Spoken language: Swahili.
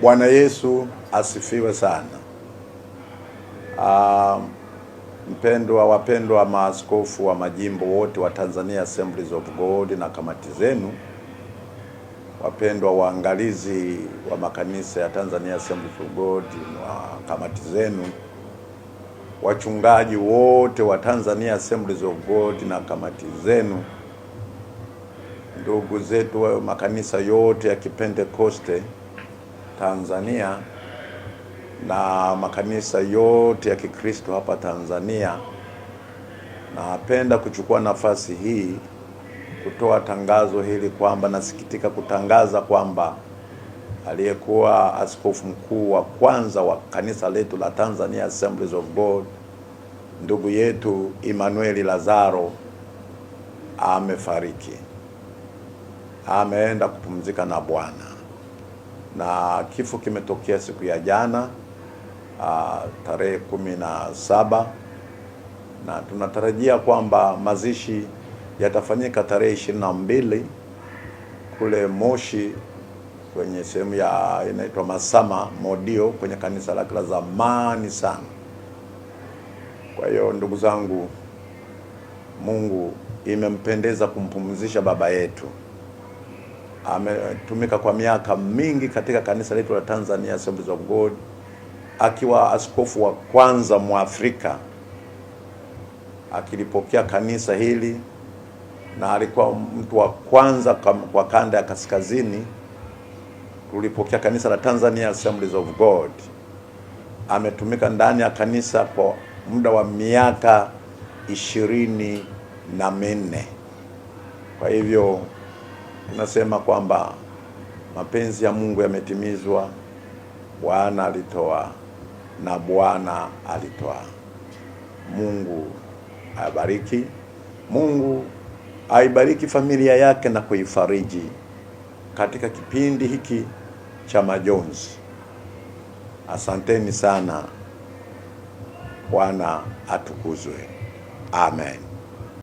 Bwana Yesu asifiwe sana. Wapendwa maaskofu wa majimbo wote wa Tanzania Assemblies of God na kamati zenu, wapendwa waangalizi wa makanisa ya Tanzania Assemblies of God na kamati zenu, wachungaji wote wa Tanzania Assemblies of God na kamati zenu, ndugu zetu wa makanisa yote ya Kipentekoste Tanzania na makanisa yote ya Kikristo hapa Tanzania, napenda kuchukua nafasi hii kutoa tangazo hili kwamba nasikitika kutangaza kwamba aliyekuwa askofu mkuu wa kwanza wa kanisa letu la Tanzania Assemblies of God, ndugu yetu Emmanuel Lazaro amefariki. Ameenda kupumzika na Bwana, na kifo kimetokea siku ya jana tarehe 17, na tunatarajia kwamba mazishi yatafanyika tarehe 22 kule Moshi kwenye sehemu ya inaitwa Masama Modio, kwenye kanisa lake la zamani sana. Kwa hiyo ndugu zangu, Mungu imempendeza kumpumzisha baba yetu. Ametumika kwa miaka mingi katika kanisa letu la Tanzania Assemblies of God, akiwa askofu wa kwanza Mwafrika akilipokea kanisa hili, na alikuwa mtu wa kwanza kwa kanda ya kaskazini tulipokea kanisa la Tanzania Assemblies of God. Ametumika ndani ya kanisa kwa muda wa miaka 24. Kwa hivyo tunasema kwamba mapenzi ya Mungu yametimizwa. Bwana alitoa na Bwana alitoa. Mungu abariki. Mungu aibariki familia yake na kuifariji katika kipindi hiki cha majonzi. Asanteni sana. Bwana atukuzwe. Amen.